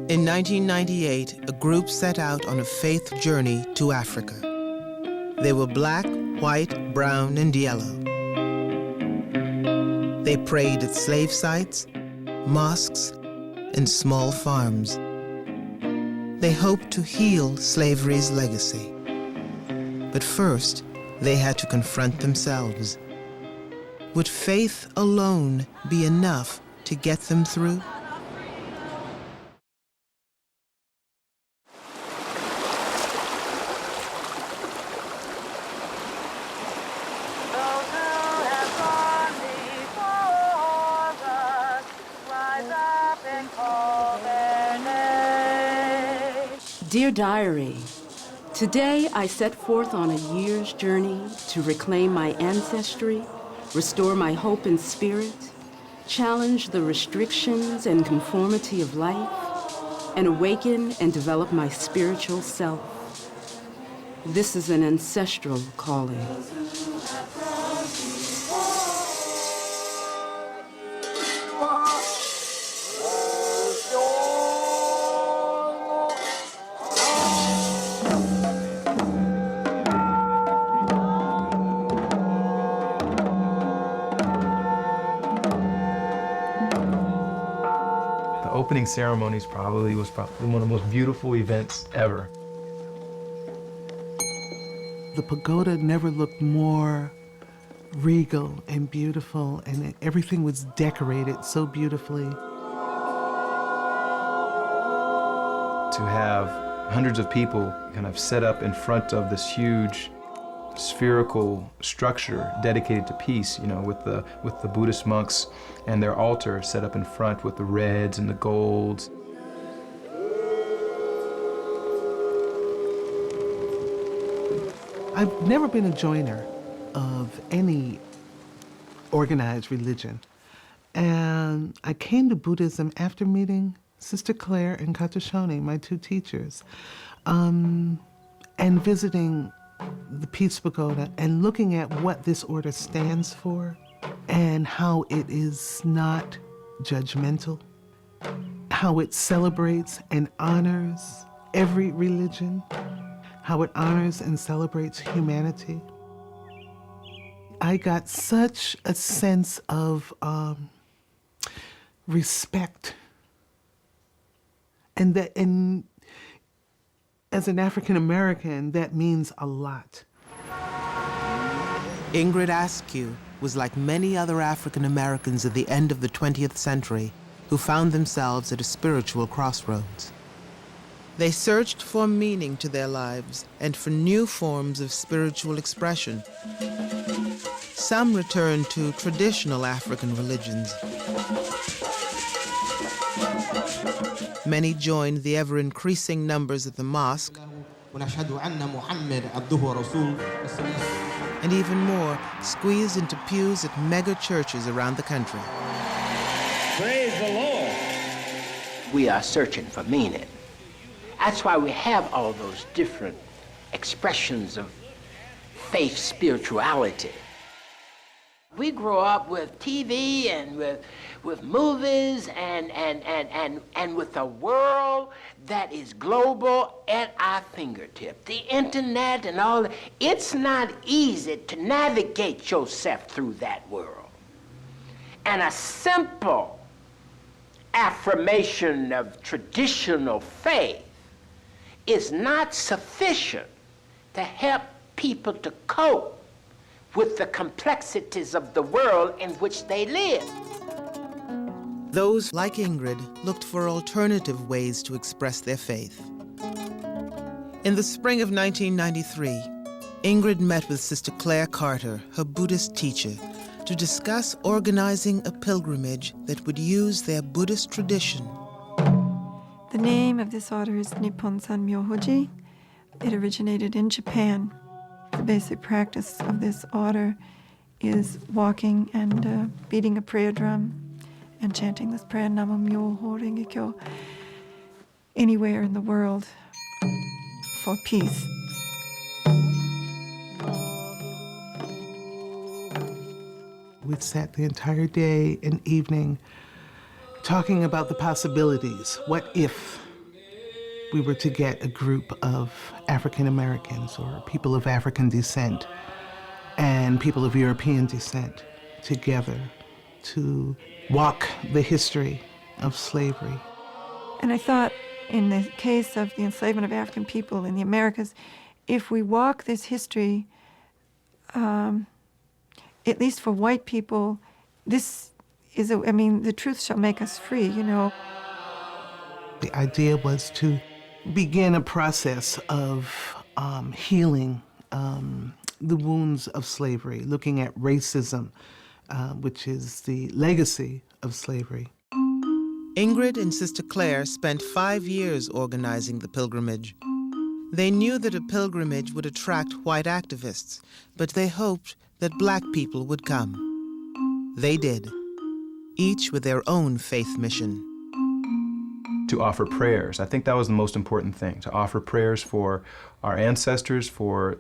In 1998, a group set out on a faith journey to Africa. They were black, white, brown, and yellow. They prayed at slave sites, mosques, and small farms. They hoped to heal slavery's legacy. But first, they had to confront themselves. Would faith alone be enough to get them through? Dear Diary, today I set forth on a year's journey to reclaim my ancestry, restore my hope and spirit, challenge the restrictions and conformity of life, and awaken and develop my spiritual self. This is an ancestral calling. Opening ceremonies was probably one of the most beautiful events ever. The pagoda never looked more regal and beautiful, and everything was decorated so beautifully. To have hundreds of people kind of set up in front of this huge spherical structure dedicated to peace, you know, with the Buddhist monks and their altar set up in front with the reds and the golds. I've never been a joiner of any organized religion. And I came to Buddhism after meeting Sister Clare and Katashoni, my two teachers, and visiting the Peace Pagoda and looking at what this order stands for and how it is not judgmental, how it celebrates and honors every religion, how it honors and celebrates humanity. I got such a sense of respect, and as an African American, that means a lot. Ingrid Askew was like many other African Americans at the end of the 20th century who found themselves at a spiritual crossroads. They searched for meaning to their lives and for new forms of spiritual expression. Some returned to traditional African religions. Many joined the ever-increasing numbers at the mosque, and even more squeezed into pews at mega churches around the country. Praise the Lord. We are searching for meaning. That's why we have all those different expressions of faith, spirituality. We grow up with TV and with movies and with a world that is global at our fingertip. The internet and all that. It's not easy to navigate yourself through that world. And a simple affirmation of traditional faith is not sufficient to help people to cope with the complexities of the world in which they live. Those, like Ingrid, looked for alternative ways to express their faith. In the spring of 1993, Ingrid met with Sister Clare Carter, her Buddhist teacher, to discuss organizing a pilgrimage that would use their Buddhist tradition. The name of this order is Nipponzan Myohoji. It originated in Japan. The basic practice of this order is walking and beating a prayer drum and chanting this prayer, Namo Myoho Renge Kyo, anywhere in the world for peace. We sat the entire day and evening talking about the possibilities. What if we were to get a group of African Americans or people of African descent and people of European descent together to walk the history of slavery. And I thought, in the case of the enslavement of African people in the Americas, if we walk this history, at least for white people, this is, the truth shall make us free, you know. The idea was to begin a process of healing the wounds of slavery, looking at racism, which is the legacy of slavery. Ingrid and Sister Clare spent 5 years organizing the pilgrimage. They knew that a pilgrimage would attract white activists, but they hoped that black people would come. They did, each with their own faith mission. To offer prayers. I think that was the most important thing, to offer prayers for our ancestors, for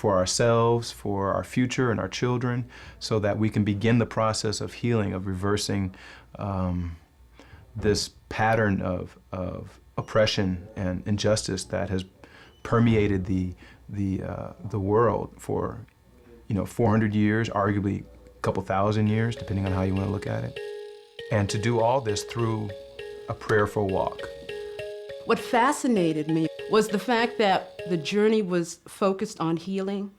ourselves, for our future and our children, so that we can begin the process of healing, of reversing this pattern of oppression and injustice that has permeated the world for 400 years, arguably a couple thousand years, depending on how you want to look at it. And to do all this through a prayerful walk. What fascinated me was the fact that the journey was focused on healing,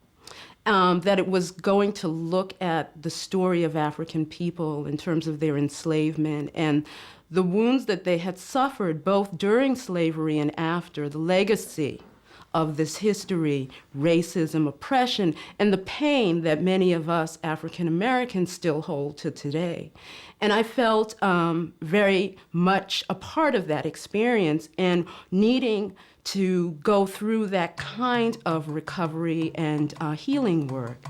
that it was going to look at the story of African people in terms of their enslavement and the wounds that they had suffered both during slavery and after, the legacy of this history, racism, oppression, and the pain that many of us African Americans still hold to today. And I felt very much a part of that experience and needing to go through that kind of recovery and healing work.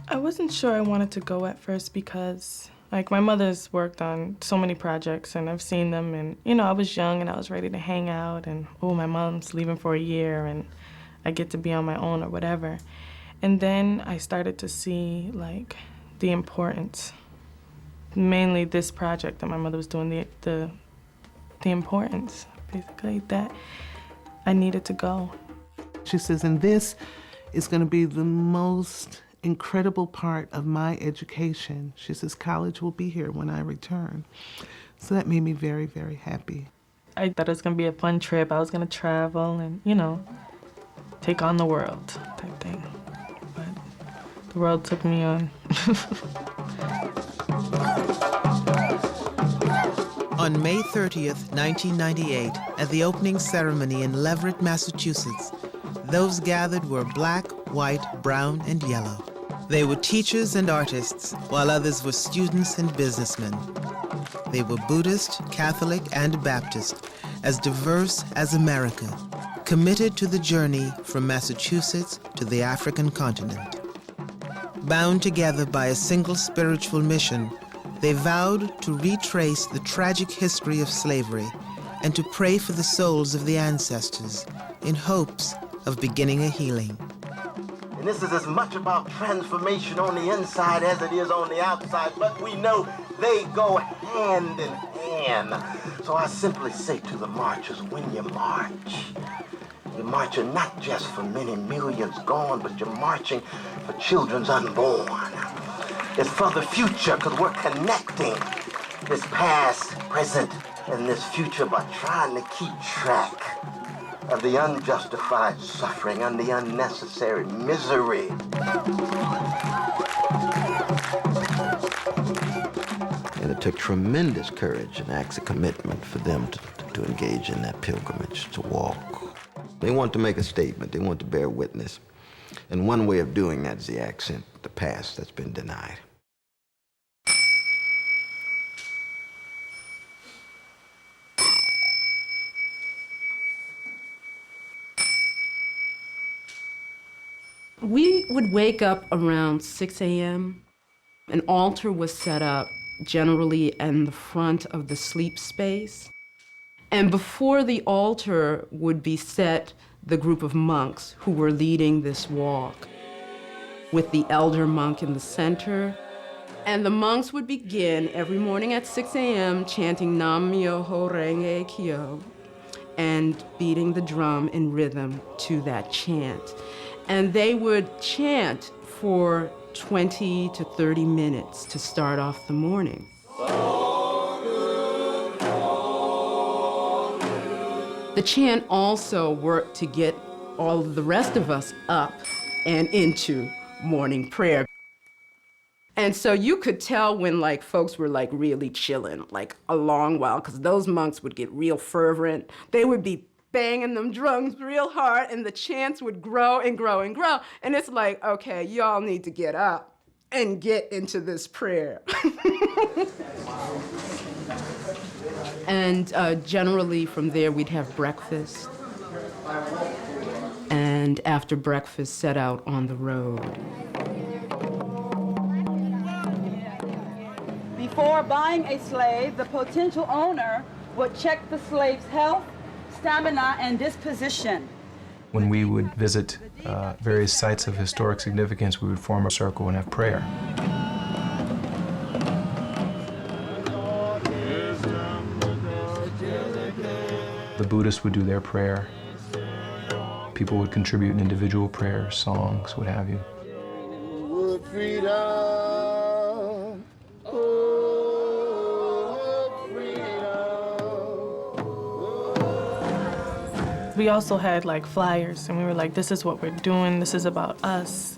I wasn't sure I wanted to go at first because my mother's worked on so many projects and I've seen them, and I was young and I was ready to hang out, and my mom's leaving for a year and I get to be on my own or whatever. And then I started to see the importance, mainly this project that my mother was doing, the importance basically that I needed to go. She says, and this is going to be the most incredible part of my education. She says, college will be here when I return. So that made me very, very happy. I thought it was going to be a fun trip. I was going to travel and, take on the world type thing. But the world took me on. On May 30th, 1998, at the opening ceremony in Leverett, Massachusetts, those gathered were black, white, brown, and yellow. They were teachers and artists, while others were students and businessmen. They were Buddhist, Catholic, and Baptist, as diverse as America, committed to the journey from Massachusetts to the African continent. Bound together by a single spiritual mission, they vowed to retrace the tragic history of slavery and to pray for the souls of the ancestors in hopes of beginning a healing. And this is as much about transformation on the inside as it is on the outside, but we know they go hand in hand. So I simply say to the marchers, when you march, you're marching not just for many millions gone, but you're marching for children's unborn. It's for the future, because we're connecting this past, present, and this future by trying to keep track of the unjustified suffering and the unnecessary misery. And it took tremendous courage and acts of commitment for them to engage in that pilgrimage, to walk. They want to make a statement. They want to bear witness. And one way of doing that is the accent, the past that's been denied. We would wake up around 6 a.m. An altar was set up, generally in the front of the sleep space. And before the altar would be set the group of monks who were leading this walk, with the elder monk in the center. And the monks would begin every morning at 6 a.m. chanting Nam Myoho Renge Kyo. and beating the drum in rhythm to that chant. And they would chant for 20 to 30 minutes to start off the morning. The chant also worked to get all of the rest of us up and into morning prayer. And so you could tell when like folks were like really chilling, like a long while, because those monks would get real fervent. They would be banging them drums real hard, and the chants would grow and grow and grow. And it's like, okay, y'all need to get up and get into this prayer. And generally from there, we'd have breakfast. And after breakfast, set out on the road. Before buying a slave, the potential owner would check the slave's health, stamina, and disposition. When we would visit various sites of historic significance, we would form a circle and have prayer. The Buddhists would do their prayer. People would contribute in individual prayers, songs, what have you. We also had like flyers, and we were like, this is what we're doing, this is about us,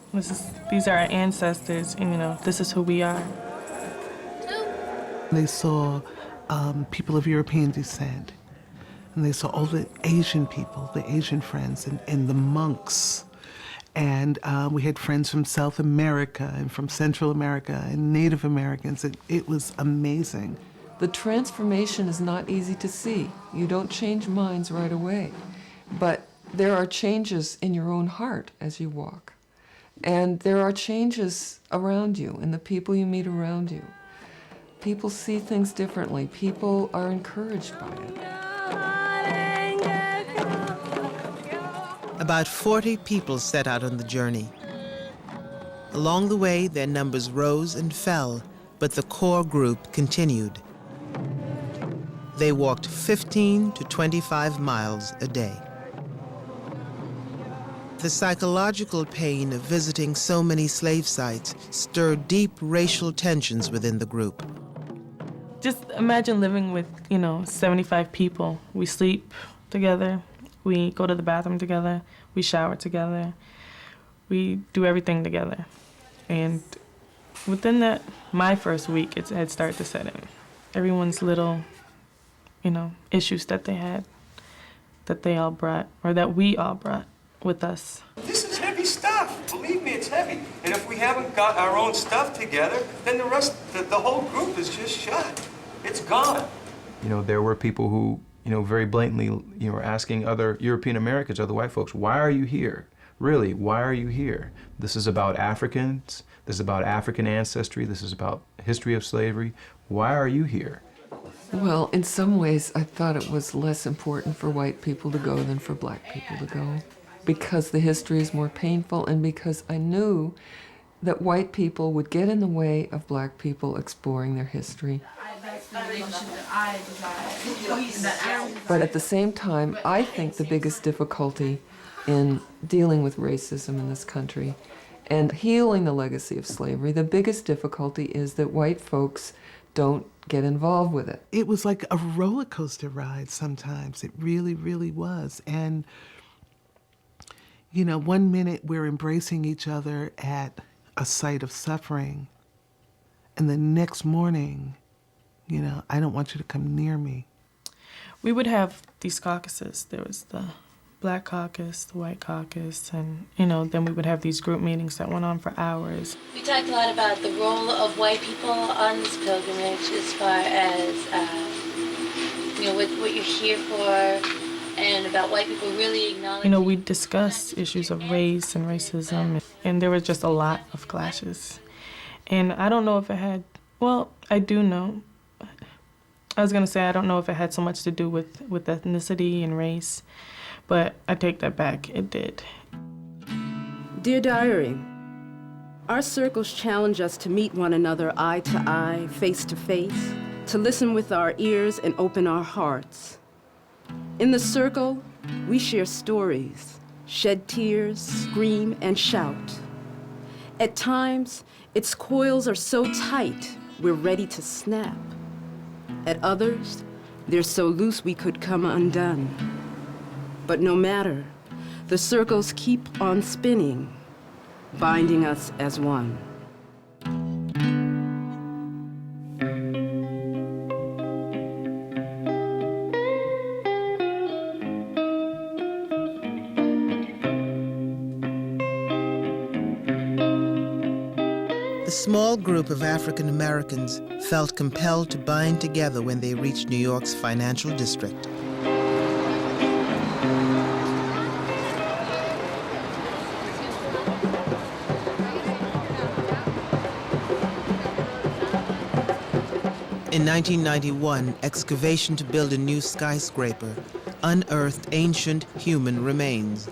these are our ancestors, and this is who we are. They saw people of European descent, and they saw all the Asian people, the Asian friends, and the monks. And we had friends from South America and from Central America and Native Americans. It was amazing. The transformation is not easy to see. You don't change minds right away. But there are changes in your own heart as you walk. And there are changes around you and the people you meet around you. People see things differently. People are encouraged by it. About 40 people set out on the journey. Along the way, their numbers rose and fell, but the core group continued. They walked 15 to 25 miles a day. The psychological pain of visiting so many slave sites stirred deep racial tensions within the group. Just imagine living with, 75 people. We sleep together, we go to the bathroom together, we shower together, we do everything together. And within that, my first week, it had started to set in. Everyone's little, issues that they had, that they all brought, or that we all brought with us. This is heavy stuff. Believe me, it's heavy. And if we haven't got our own stuff together, then the whole group is just shot. It's gone. There were people who, very blatantly, were asking other European Americans, other white folks, why are you here? Really, why are you here? This is about Africans. This is about African ancestry. This is about history of slavery. Why are you here? Well, in some ways, I thought it was less important for white people to go than for black people to go, because the history is more painful and because I knew that white people would get in the way of black people exploring their history. But at the same time, I think the biggest difficulty in dealing with racism in this country and healing the legacy of slavery, the biggest difficulty is that white folks don't get involved with it. It was like a roller coaster ride sometimes. It really, really was. And, 1 minute we're embracing each other at a site of suffering, and the next morning, I don't want you to come near me. We would have these caucuses. There was the Black Caucus, the White Caucus, and, then we would have these group meetings that went on for hours. We talked a lot about the role of white people on this pilgrimage as far as, what you're here for, and about white people really acknowledging... we discussed issues of race and racism, and there was just a lot of clashes. And I don't know if it had, I do know. I was gonna say I don't know if it had so much to do with ethnicity and race, but I take that back, it did. Dear Diary, our circles challenge us to meet one another eye to eye, face to face, to listen with our ears and open our hearts. In the circle, we share stories, shed tears, scream, and shout. At times, its coils are so tight, we're ready to snap. At others, they're so loose we could come undone. But no matter, the circles keep on spinning, binding us as one. The small group of African Americans felt compelled to bind together when they reached New York's financial district. In 1991, excavation to build a new skyscraper unearthed ancient human remains.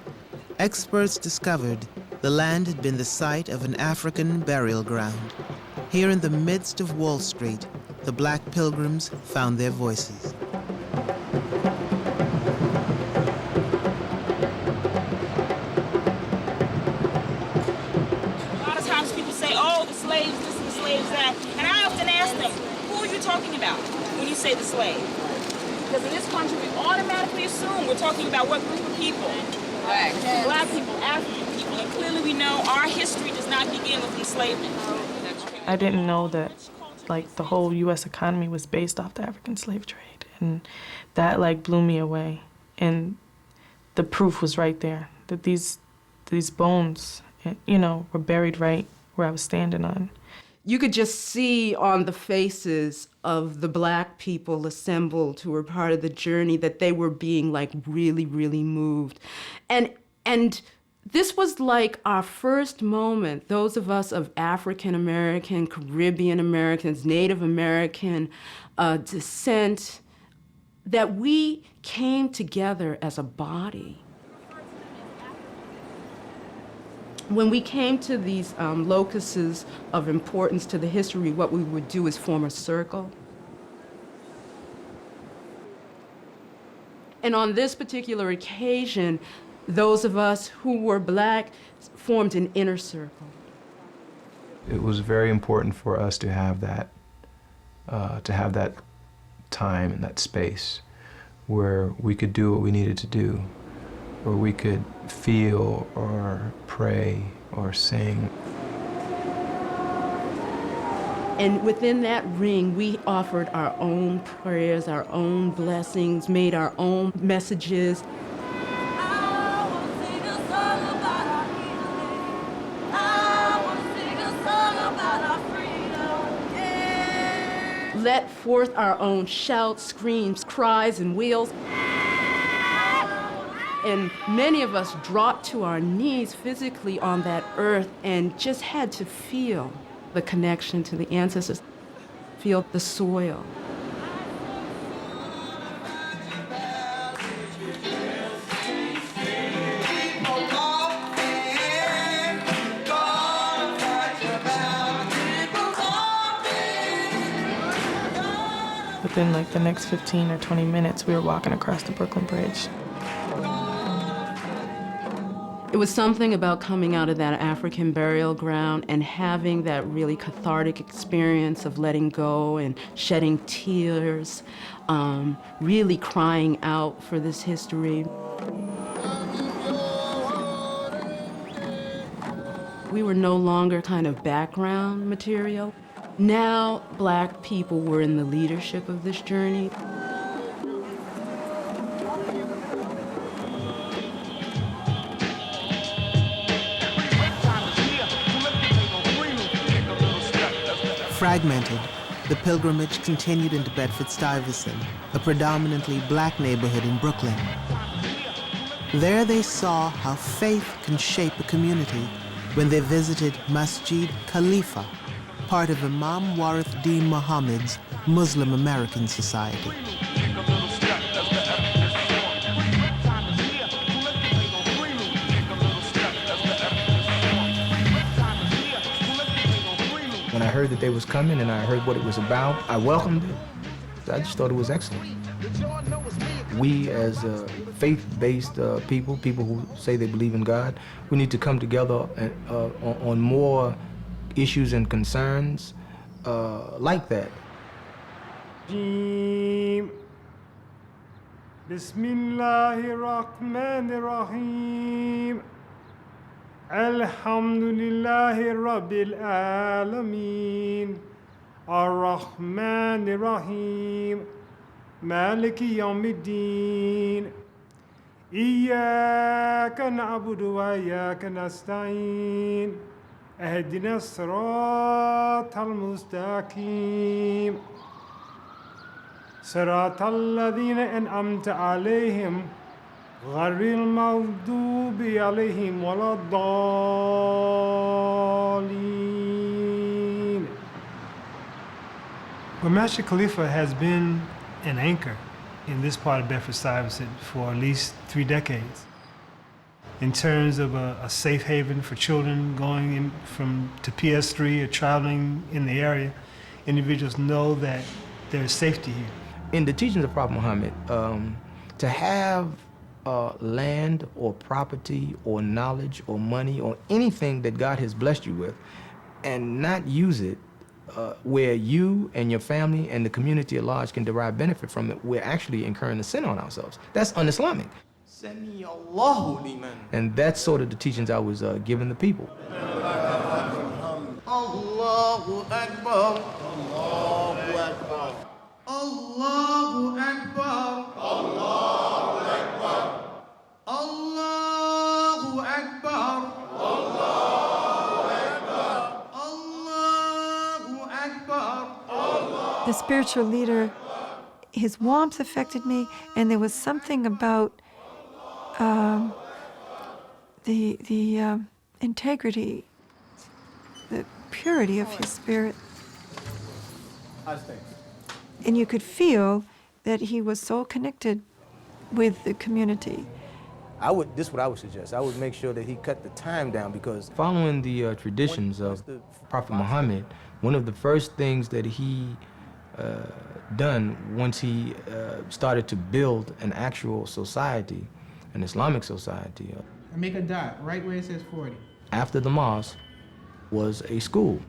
Experts discovered the land had been the site of an African burial ground. Here in the midst of Wall Street, the black pilgrims found their voices. A lot of times people say, oh, the slaves this and the slaves that. And I often ask them, who are you talking about when you say the slave? Because in this country, we automatically assume we're talking about what group of people? Black people, African people. And clearly we know our history does not begin with enslavement. I didn't know that, like, the whole U.S. economy was based off the African slave trade. And that, like, blew me away. And the proof was right there, that these bones, you know, were buried right where I was standing on. You could just see on the faces of the black people assembled who were part of the journey that they were being, like, really, really moved. And this was like our first moment, those of us of African American, Caribbean Americans, Native American descent, that we came together as a body. When we came to these locuses of importance to the history, what we would do is form a circle. And on this particular occasion, those of us who were black formed an inner circle. It was very important for us to have that time and that space where we could do what we needed to do, where we could feel or pray or sing. And within that ring, we offered our own prayers, our own blessings, made our own messages. Let forth our own shouts, screams, cries, and wails. And many of us dropped to our knees physically on that earth and just had to feel the connection to the ancestors, feel the soil. Within like the next 15 or 20 minutes, we were walking across the Brooklyn Bridge. It was something about coming out of that African burial ground and having that really cathartic experience of letting go and shedding tears, really crying out for this history. We were no longer kind of background material. Now, black people were in the leadership of this journey. Fragmented, the pilgrimage continued into Bedford-Stuyvesant, a predominantly black neighborhood in Brooklyn. There they saw how faith can shape a community when they visited Masjid Khalifa, part of Imam Warith Deen Muhammad's Muslim American Society. When I heard that they was coming and I heard what it was about, I welcomed it. I just thought it was excellent. We as faith-based people who say they believe in God, we need to come together on more issues and concerns like that. Bismillahirrahmanirrahim. Alhamdulillahi Rabbil Alameen. Ar-Rahmanir-Rahim. Maliki Yawmiddin. Iyyaka na'budu wa iyyaka nasta'in. Ihdina as-siratal mustaqim. Siratal ladhina an'amta alayhim. غير المغضوب عليهم ولا الضالين. Well, Master Khalifa has been an anchor in this part of Bedford-Stuyvesant for at least 3 decades. In terms of a safe haven for children going to PS3 or traveling in the area, individuals know that there's safety here. In the teachings of Prophet Muhammad, to have land or property or knowledge or money or anything that God has blessed you with and not use it where you and your family and the community at large can derive benefit from it, we're actually incurring a sin on ourselves. That's un-Islamic. And that's sort of the teachings I was giving the people. Allahu Akbar. Allahu Akbar. Allahu Akbar. Allahu Akbar. Allahu Akbar. Allahu Akbar. Allahu Akbar. The spiritual leader, his warmth affected me, and there was something about the integrity, the purity of his spirit. And you could feel that he was so connected with the community. This is what I would suggest. I would make sure that he cut the time down, because following the traditions of Prophet Muhammad, one of the first things that he done once he started to build an actual society, an Islamic society. Make a dot right where it says 40. After the mosque was a school.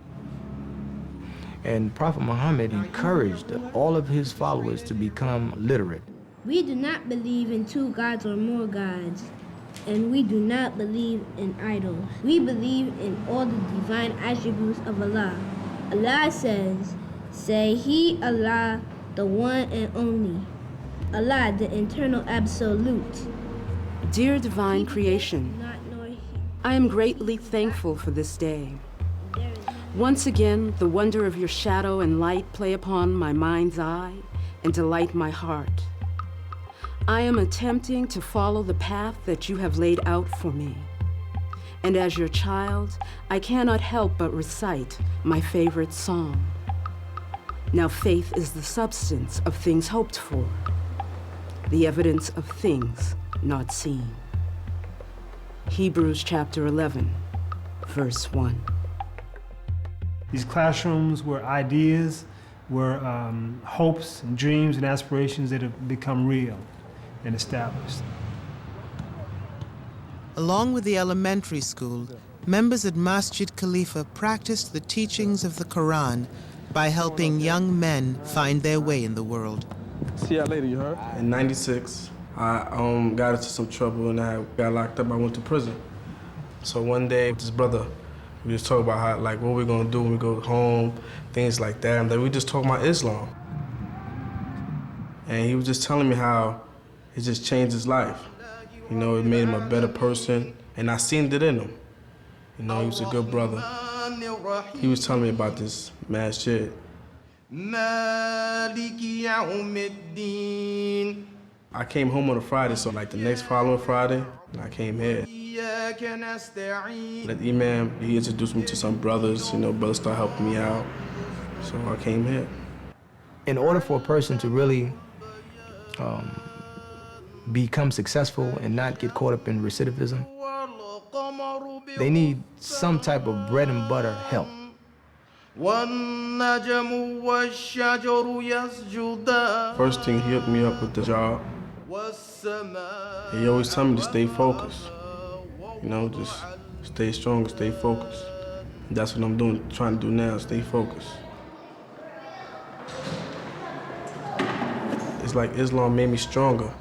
And Prophet Muhammad encouraged all of his followers to become literate. We do not believe in 2 gods or more gods, and we do not believe in idols. We believe in all the divine attributes of Allah. Allah says, "Say He Allah, the one and only. Allah, the eternal absolute." Dear divine creation, I am greatly thankful for this day. Once again, the wonder of your shadow and light play upon my mind's eye and delight my heart. I am attempting to follow the path that you have laid out for me. And as your child, I cannot help but recite my favorite song. Now faith is the substance of things hoped for, the evidence of things not seen. Hebrews chapter 11, verse 1. These classrooms were ideas, were hopes and dreams and aspirations that have become real and established. Along with the elementary school, members at Masjid Khalifa practiced the teachings of the Quran by helping young men find their way in the world. See y'all later, you heard? In '96, I got into some trouble and I got locked up. I went to prison. So one day, this brother, we just talk about how, like, what we're gonna do when we go home, things like that. And then we just talk about Islam. And he was just telling me how it just changed his life. You know, it made him a better person, and I seen it in him. You know, he was a good brother. He was telling me about this masjid. I came home on a Friday, so like the next following Friday, I came here. The imam, he introduced me to some brothers, you know, brothers started helping me out, so I came here. In order for a person to really become successful and not get caught up in recidivism, they need some type of bread and butter help. First thing, he hooked me up with the job. He always tell me to stay focused. You know, just stay strong, stay focused. And that's what I'm doing, trying to do now, stay focused. It's like Islam made me stronger.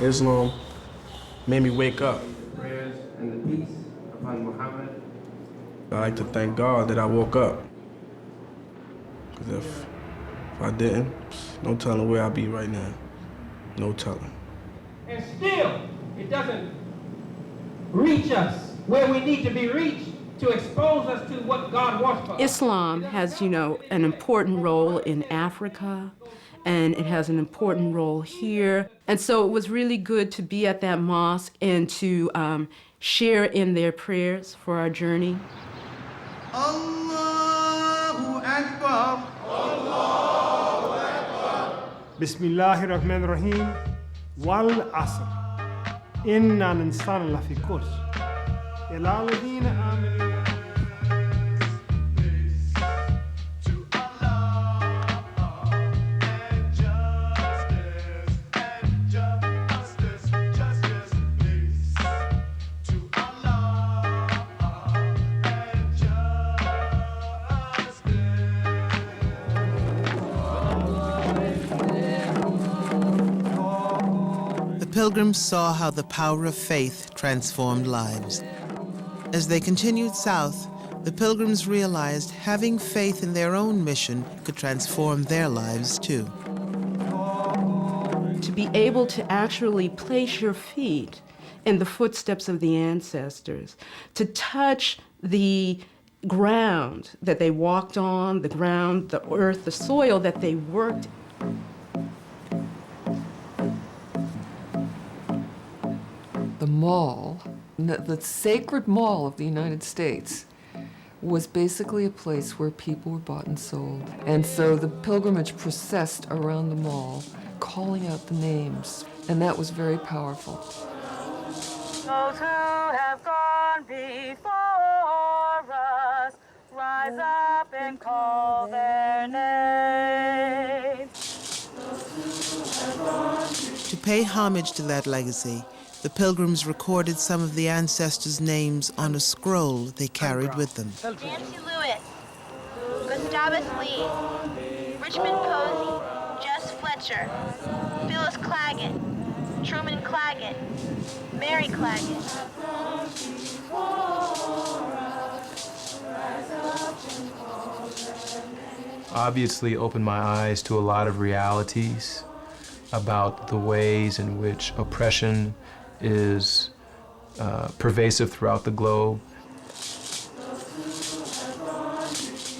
Islam made me wake up. Prayers and the peace upon Muhammad. I like to thank God that I woke up. Because if I didn't, no telling where I'd be right now. No telling. And still, it doesn't reach us where we need to be reached to expose us to what God wants for us. Islam has, an important role in Africa, and it has an important role here. And so it was really good to be at that mosque and to share in their prayers for our journey. Allahu Akbar. Allahu Akbar. Bismillahir Rahmanir Rahim. Wal Asr. Inna al-insana lafi khusr. Illa alladhina amanu. Pilgrims saw how the power of faith transformed lives. As they continued south, the pilgrims realized having faith in their own mission could transform their lives too. To be able to actually place your feet in the footsteps of the ancestors, to touch the ground that they walked on, the ground, the earth, the soil that they worked. The mall, the sacred mall of the United States, was basically a place where people were bought and sold. And so the pilgrimage processed around the mall, calling out the names, and that was very powerful. Those who have gone before us, rise up and call their names. To pay homage to that legacy, the pilgrims recorded some of the ancestors' names on a scroll they carried with them. Nancy Lewis, Gustavus Lee, Richmond Posey, Jess Fletcher, Phyllis Claggett, Truman Claggett, Mary Claggett. Obviously opened my eyes to a lot of realities about the ways in which oppression is pervasive throughout the globe.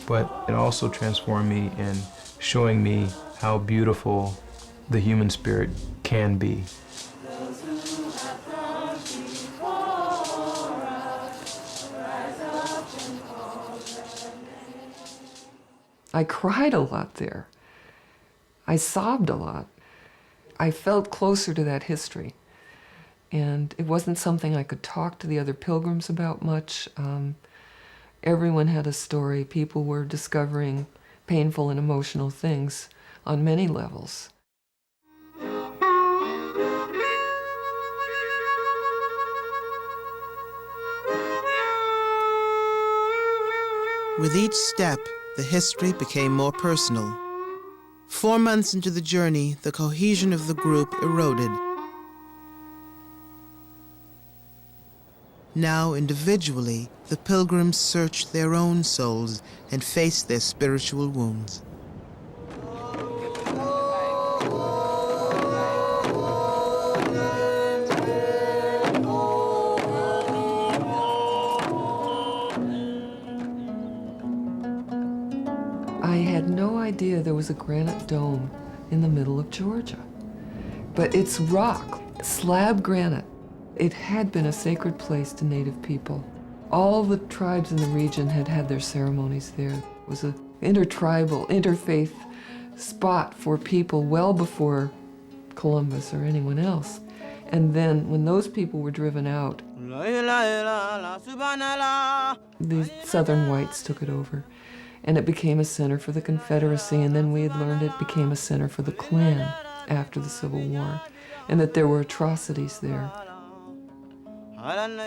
But it also transformed me in showing me how beautiful the human spirit can be. I cried a lot there. I sobbed a lot. I felt closer to that history. And it wasn't something I could talk to the other pilgrims about much. Everyone had a story. People were discovering painful and emotional things on many levels. With each step, the history became more personal. 4 months into the journey, the cohesion of the group eroded. Now, individually, the pilgrims searched their own souls and faced their spiritual wounds. I had no idea there was a granite dome in the middle of Georgia. But it's rock, slab granite. It had been a sacred place to Native people. All the tribes in the region had had their ceremonies there. It was an intertribal, interfaith spot for people well before Columbus or anyone else. And then when those people were driven out, the southern whites took it over. And it became a center for the Confederacy, and then we had learned it became a center for the Klan after the Civil War, and that there were atrocities there.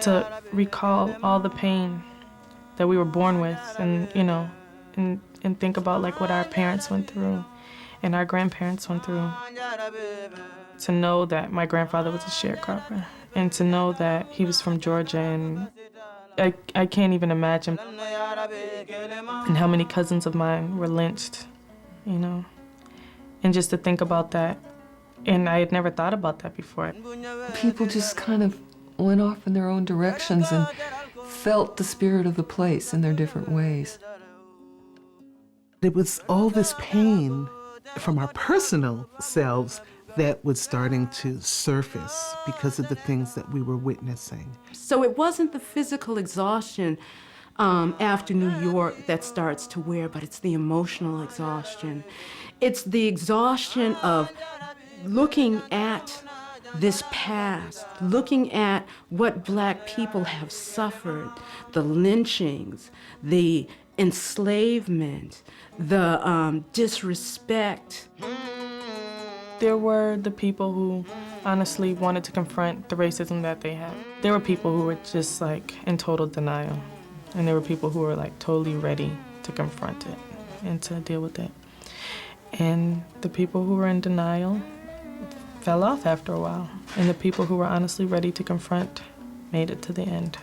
To recall all the pain that we were born with, and and think about like what our parents went through and our grandparents went through. To know that my grandfather was a sharecropper, and to know that he was from Georgia, and I can't even imagine. And how many cousins of mine were lynched, and just to think about that. And I had never thought about that before. People just kind of went off in their own directions and felt the spirit of the place in their different ways. It was all this pain from our personal selves that was starting to surface because of the things that we were witnessing. So it wasn't the physical exhaustion after New York that starts to wear, but it's the emotional exhaustion. It's the exhaustion of looking at this past, looking at what Black people have suffered, the lynchings, the enslavement, the disrespect. There were the people who honestly wanted to confront the racism that they had. There were people who were just like in total denial. And there were people who were like totally ready to confront it and to deal with it. And the people who were in denial fell off after a while. And the people who were honestly ready to confront made it to the end,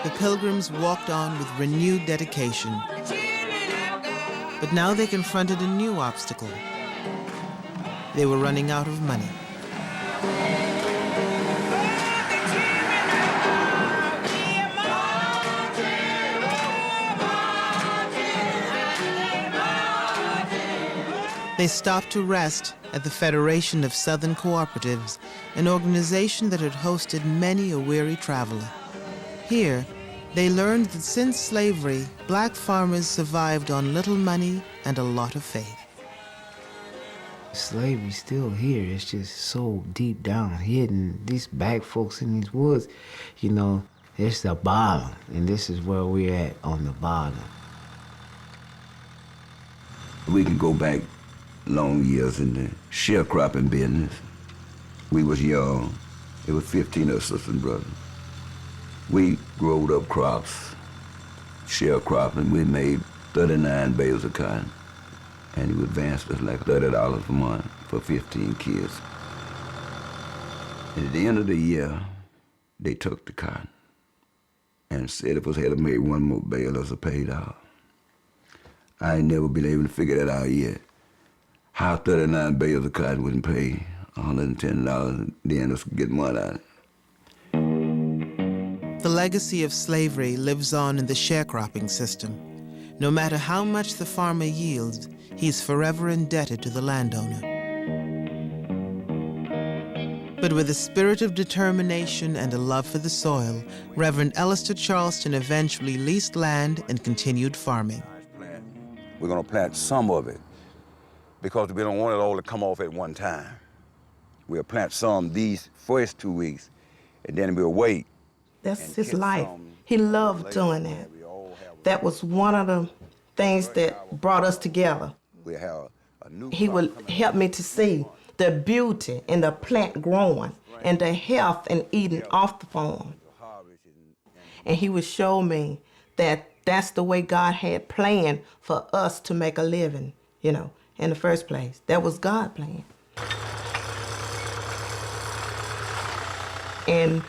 The Pilgrims walked on with renewed dedication. But now they confronted a new obstacle. They were running out of money. They stopped to rest at the Federation of Southern Cooperatives, an organization that had hosted many a weary traveler. Here, they learned that since slavery, Black farmers survived on little money and a lot of faith. Slavery's still here. It's just so deep down, hidden. These Black folks in these woods, it's the bottom, and this is where we're at, on the bottom. We can go back long years in the sharecropping business. We was young. There was 15 of us, sisters and brothers. We growed up crops, sharecropping. We made 39 bales of cotton, and he advanced us like $30 a month for 15 kids. And at the end of the year, they took the cotton and said if us had to make one more bale, us would paid out. I ain't never been able to figure that out yet. How 39 bales of cotton wouldn't pay $110, then us get money out of it. The legacy of slavery lives on in the sharecropping system. No matter how much the farmer yields, he's forever indebted to the landowner. But with a spirit of determination and a love for the soil, Reverend Ellister Charleston eventually leased land and continued farming. We're gonna plant some of it because we don't want it all to come off at one time. We'll plant some these first 2 weeks, and then we'll wait. That's his life. He loved doing that. That was one of the things that brought us together. He would help me to see the beauty in the plant growing and the health in eating off the farm. And he would show me that that's the way God had planned for us to make a living, in the first place. That was God's plan. And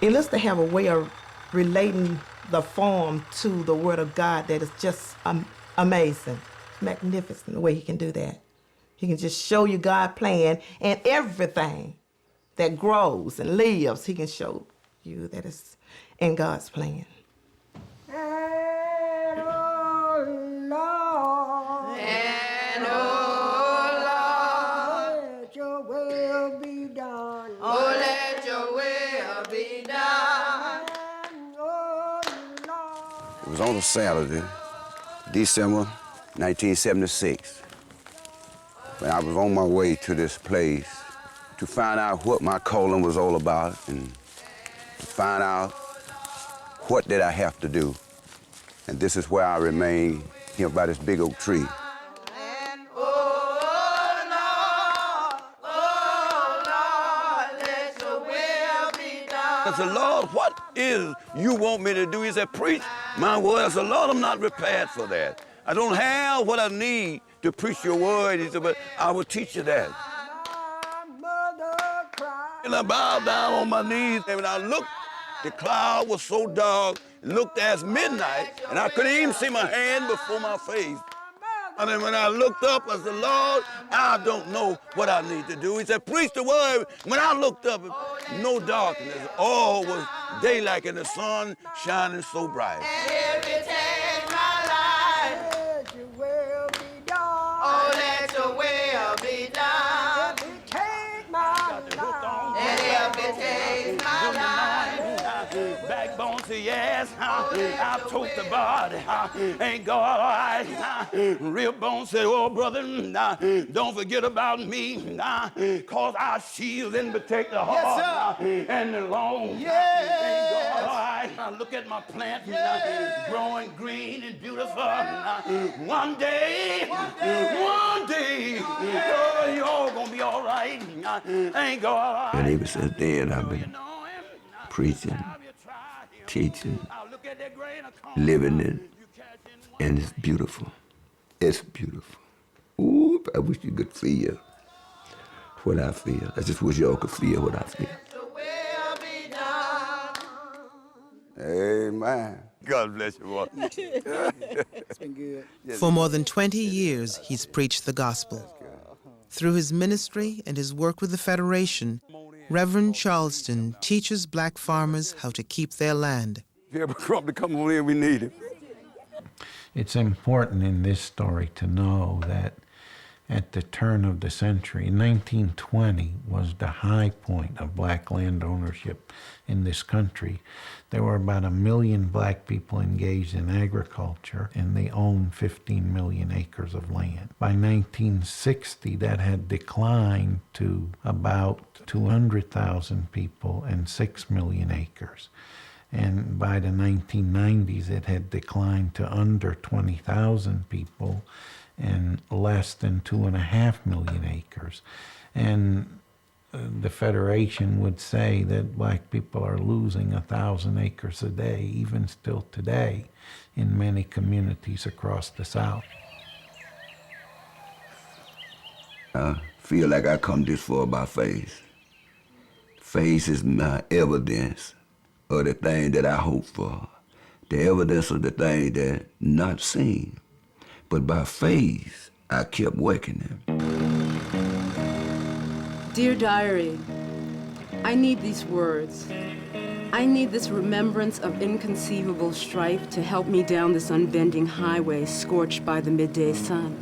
Ellister have a way of relating the farm to the Word of God that is just amazing, magnificent the way he can do that. He can just show you God's plan, and everything that grows and lives, he can show you that it's in God's plan. It was on a Saturday, December 1976, when I was on my way to this place to find out what my calling was all about and to find out what did I have to do. And this is where I remain here by this big oak tree. I said, Lord, what is you want me to do? He said, preach my word. I said, Lord, I'm not prepared for that. I don't have what I need to preach your word. He said, but I will teach you that. And I bowed down on my knees, and when I looked, the cloud was so dark, it looked as midnight, and I couldn't even see my hand before my face. And then when I looked up, I said, Lord, I don't know what I need to do. He said, preach the word. When I looked up, no darkness. All was daylight and the sun shining so bright. Every day my life, let your will be done. Oh, let your will be done. Let me take my life. And every day my life. Backbone say yes, I told the body, ain't God all right? Real bone say, oh brother, don't forget about me, cause I shield and protect the heart and the lungs. Yes. Ain't God all right? Look at my plant, growing green and beautiful. One day, oh, you all gonna be all right. Ain't God all right? And ever since then, I've been preaching, teaching, living it, and it's beautiful. It's beautiful. Ooh, I wish you could feel what I feel. I just wish y'all could feel what I feel. Amen. God bless you all. It's been good. For more than 20 years, he's preached the gospel. Through his ministry and his work with the Federation, Reverend Charleston teaches black farmers how to keep their land. If you ever crop to come on in, we need it. It's important in this story to know that at the turn of the century, 1920 was the high point of black land ownership in this country. There were about 1 million black people engaged in agriculture, and they owned 15 million acres of land. By 1960, that had declined to about 200,000 people and 6 million acres. And by the 1990s, it had declined to under 20,000 people and less than 2.5 million acres. And the Federation would say that black people are losing 1,000 acres a day, even still today, in many communities across the South. I feel like I come this far by faith. Faith is my evidence of the thing that I hope for, the evidence of the thing that not seen. But by faith, I kept working them. Dear Diary, I need these words. I need this remembrance of inconceivable strife to help me down this unbending highway scorched by the midday sun.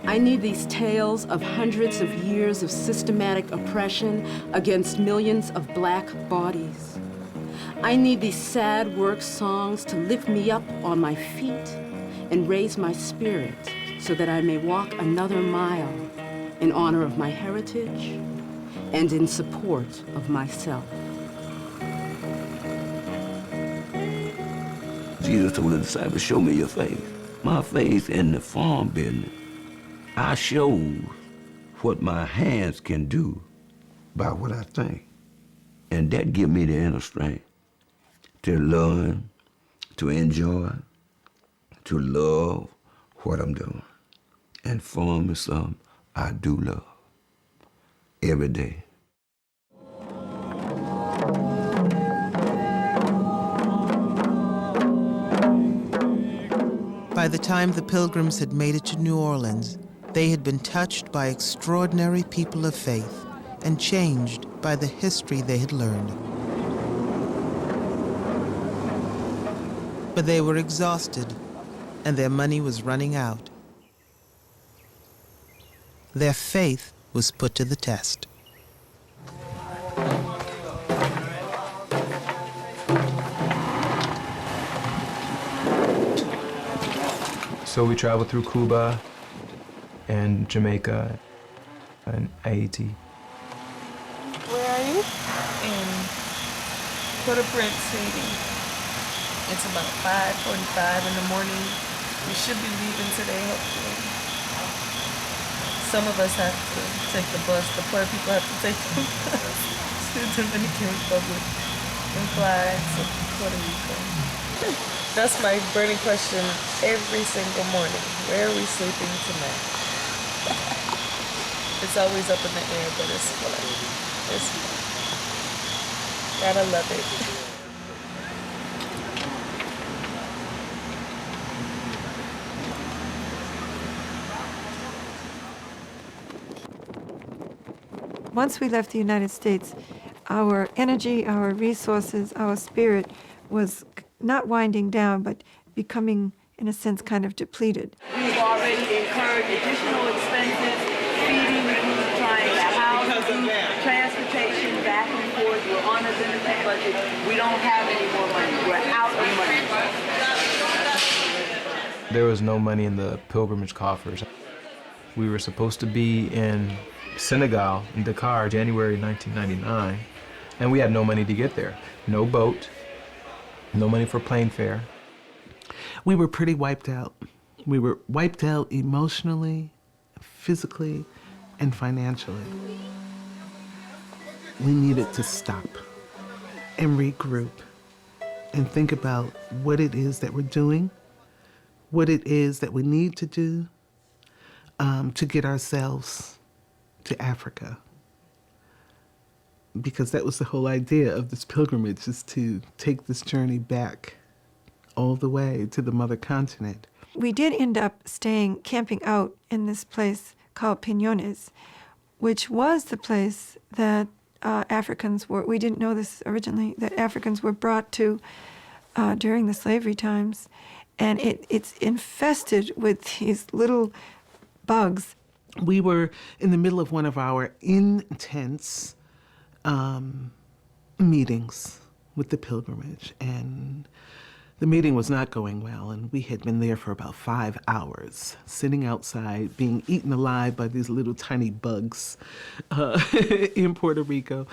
I need these tales of hundreds of years of systematic oppression against millions of black bodies. I need these sad work songs to lift me up on my feet and raise my spirit so that I may walk another mile in honor of my heritage and in support of myself. Jesus told the disciples, show me your faith. My faith in the farm business. I show what my hands can do by what I think. And that give me the inner strength to learn, to enjoy, to love what I'm doing. And farm is something I do love every day. By the time the Pilgrims had made it to New Orleans, they had been touched by extraordinary people of faith and changed by the history they had learned. But they were exhausted, and their money was running out. Their faith was put to the test. So we traveled through Cuba and Jamaica and Haiti. Where are you? In Port-au-Prince, Haiti. It's about 5:45 in the morning. We should be leaving today, hopefully. Some of us have to take the bus. The poor people have to take the bus to Dominican Republic and fly to Puerto Rico. That's my burning question every single morning. Where are we sleeping tonight? It's always up in the air, but it's fun. It's fun. Gotta love it. Once we left the United States, our energy, our resources, our spirit was not winding down, but becoming, in a sense, kind of depleted. We've already incurred additional expenses, feeding the group, trying to house the group, transportation back and forth. We're on a limited budget. We don't have any more money. We're out of money. There was no money in the pilgrimage coffers. We were supposed to be in Senegal, in Dakar, January 1999, and we had no money to get there. No boat, no money for plane fare. We were pretty wiped out. We were wiped out emotionally, physically, and financially. We needed to stop and regroup and think about what it is that we're doing, what it is that we need to do to get ourselves to Africa. Because that was the whole idea of this pilgrimage, is to take this journey back all the way to the mother continent. We did end up camping out in this place called Piñones, which was the place that Africans were, we didn't know this originally, that Africans were brought to during the slavery times. And it's infested with these little bugs. We were in the middle of one of our intense meetings with the pilgrimage, and the meeting was not going well, and we had been there for about 5 hours, sitting outside, being eaten alive by these little tiny bugs in Puerto Rico.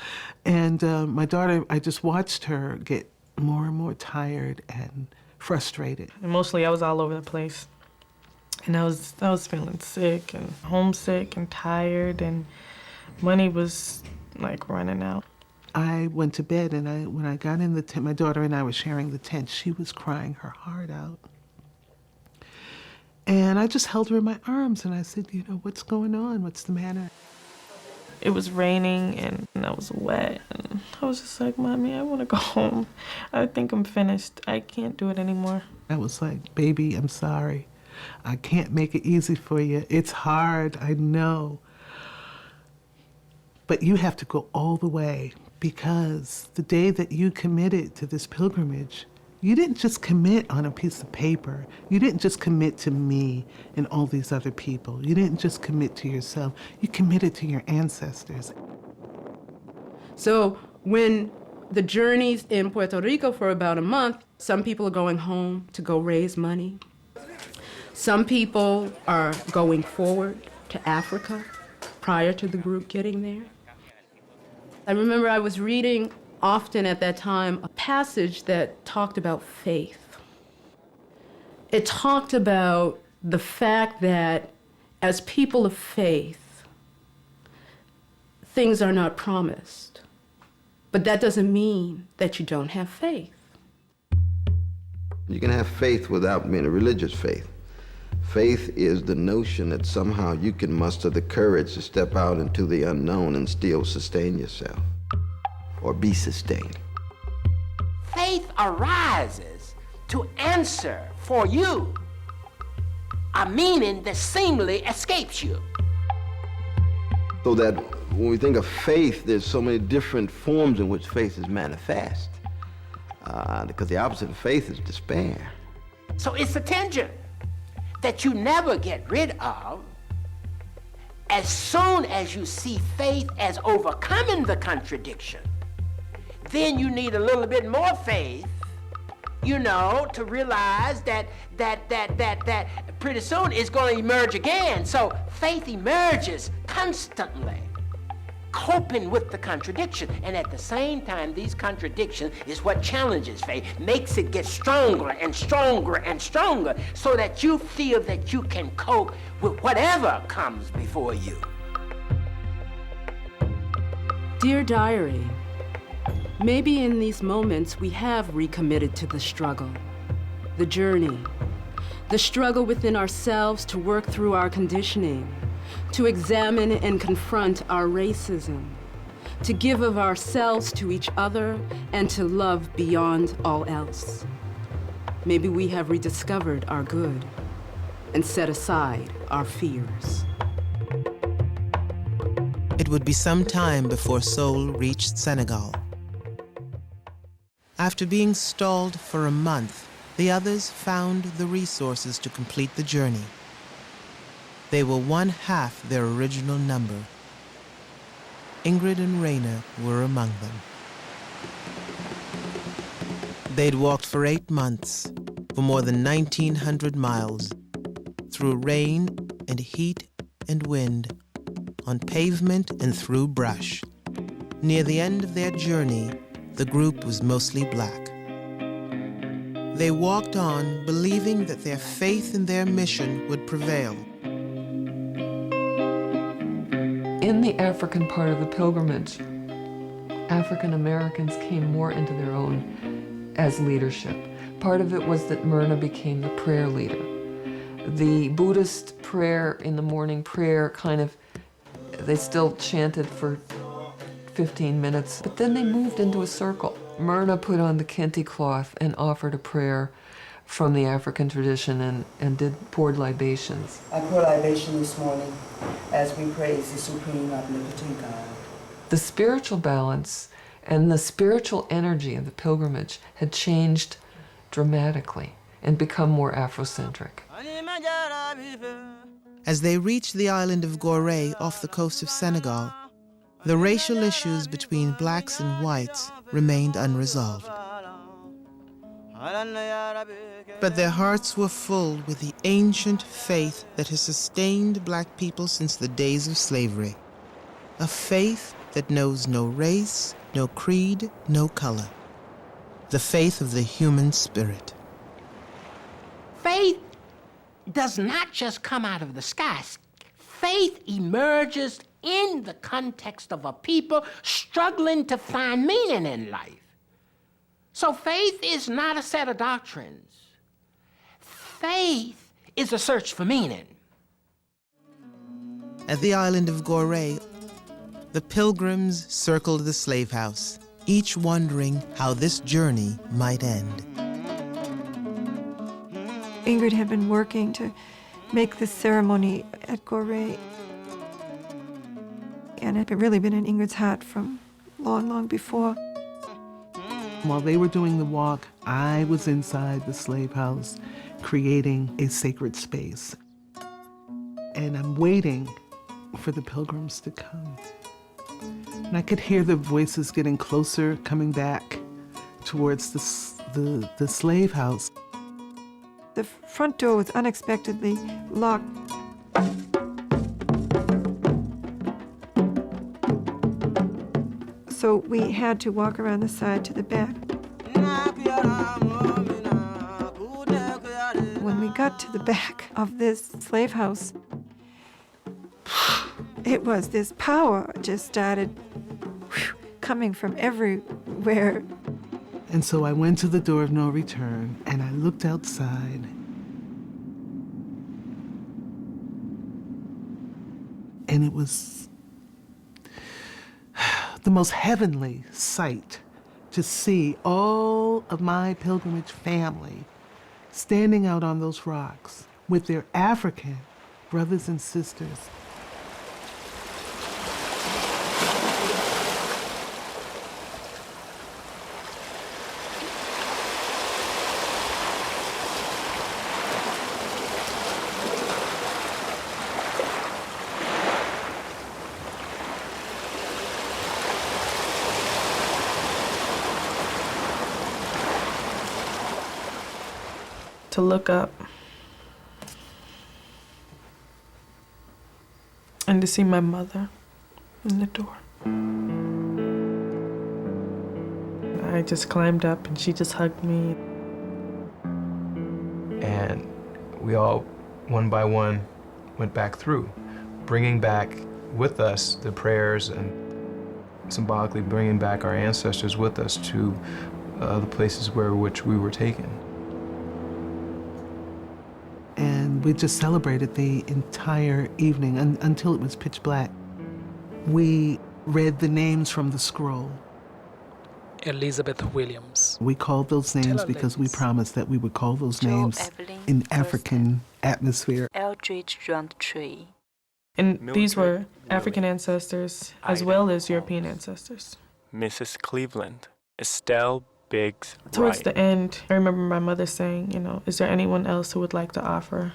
And my daughter, I just watched her get more and more tired and frustrated. And mostly I was all over the place. And I was feeling sick and homesick and tired, and money was like running out. I went to bed, and when I got in the tent, my daughter and I were sharing the tent. She was crying her heart out. And I just held her in my arms, and I said, you know, what's going on? What's the matter? It was raining, and I was wet. And I was just like, Mommy, I want to go home. I think I'm finished. I can't do it anymore. I was like, baby, I'm sorry. I can't make it easy for you. It's hard, I know. But you have to go all the way, because the day that you committed to this pilgrimage, you didn't just commit on a piece of paper. You didn't just commit to me and all these other people. You didn't just commit to yourself. You committed to your ancestors. So when the journey's in Puerto Rico for about a month, some people are going home to go raise money. Some people are going forward to Africa prior to the group getting there. I remember I was reading often at that time a passage that talked about faith. It talked about the fact that as people of faith, things are not promised. But that doesn't mean that you don't have faith. You can have faith without being a religious faith. Faith is the notion that somehow you can muster the courage to step out into the unknown and still sustain yourself, or be sustained. Faith arises to answer for you a meaning that seemingly escapes you. So that when we think of faith, there's so many different forms in which faith is manifest. Because the opposite of faith is despair. So it's a tension that you never get rid of. As soon as you see faith as overcoming the contradiction, then you need a little bit more faith you know, to realize that pretty soon it's going to emerge again. So faith emerges constantly, coping with the contradiction. And at the same time, these contradictions is what challenges faith, makes it get stronger and stronger and stronger, so that you feel that you can cope with whatever comes before you. Dear Diary, maybe in these moments we have recommitted to the struggle, the journey, the struggle within ourselves to work through our conditioning, to examine and confront our racism, to give of ourselves to each other, and to love beyond all else. Maybe we have rediscovered our good and set aside our fears. It would be some time before Soul reached Senegal. After being stalled for a month, the others found the resources to complete the journey. They were 1/2 their original number. Ingrid and Raina were among them. They'd walked for 8 months, for more than 1,900 miles, through rain and heat and wind, on pavement and through brush. Near the end of their journey, the group was mostly black. They walked on, believing that their faith in their mission would prevail. In the African part of the pilgrimage, African Americans came more into their own as leadership. Part of it was that Myrna became the prayer leader. The Buddhist prayer in the morning prayer they still chanted for 15 minutes, but then they moved into a circle. Myrna put on the kente cloth and offered a prayer from the African tradition and poured libations. I pour libation this morning as we praise the supreme omnipotent God. The spiritual balance and the spiritual energy of the pilgrimage had changed dramatically and become more Afrocentric. As they reached the island of Gorée off the coast of Senegal, the racial issues between blacks and whites remained unresolved. But their hearts were full with the ancient faith that has sustained black people since the days of slavery. A faith that knows no race, no creed, no color. The faith of the human spirit. Faith does not just come out of the sky. Faith emerges in the context of a people struggling to find meaning in life. So faith is not a set of doctrines. Faith is a search for meaning. At the island of Gorée, the pilgrims circled the slave house, each wondering how this journey might end. Ingrid had been working to make this ceremony at Gorée, and it had really been in Ingrid's heart from long, long before. While they were doing the walk, I was inside the slave house creating a sacred space. And I'm waiting for the pilgrims to come. And I could hear the voices getting closer, coming back towards the slave house. The front door was unexpectedly locked. So we had to walk around the side to the back. When we got to the back of this slave house, it was this power just started coming from everywhere. And so I went to the door of no return and I looked outside. And it was the most heavenly sight to see all of my pilgrimage family standing out on those rocks with their African brothers and sisters. to look up and to see my mother in the door. I just climbed up and she just hugged me. And we all, one by one, went back through, bringing back with us the prayers and symbolically bringing back our ancestors with us to the places which we were taken. And we just celebrated the entire evening until it was pitch black. We read the names from the scroll. Elizabeth Williams. We called those names because we promised that we would call those names in African atmosphere. Eldridge Roundtree. And these were African ancestors as well as European ancestors. Mrs. Cleveland, Estelle Biggs Towards Wright. the end, I remember my mother saying, you know, is there anyone else who would like to offer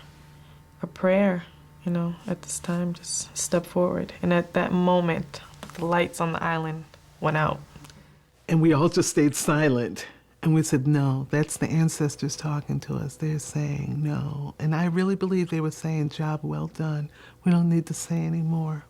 a prayer? You know, at this time, just step forward. And at that moment, the lights on the island went out. And we all just stayed silent. And we said, no, that's the ancestors talking to us. They're saying no. And I really believe they were saying, job well done. We don't need to say any more.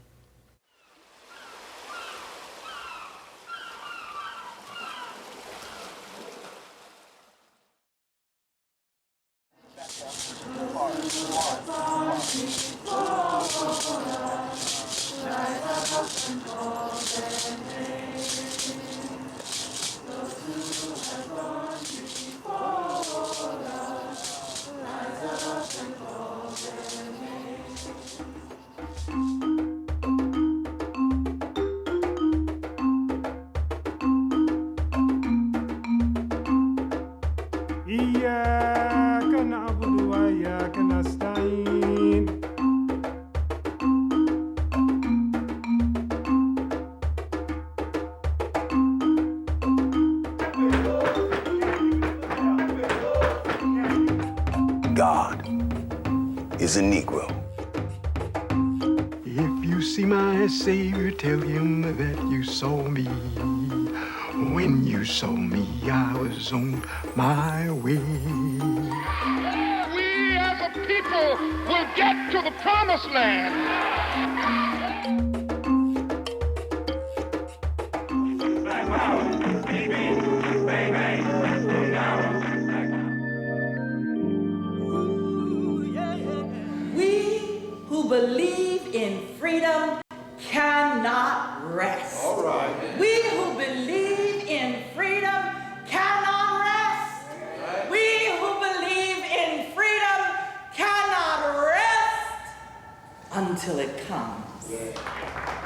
God is a Negro. If you see my Savior, tell him that you saw me. When you saw me, I was on my way. We as a people will get to the promised land. Believe in freedom cannot rest. All right. We who believe in freedom cannot rest. Right. We who believe in freedom cannot rest until it comes. Yeah.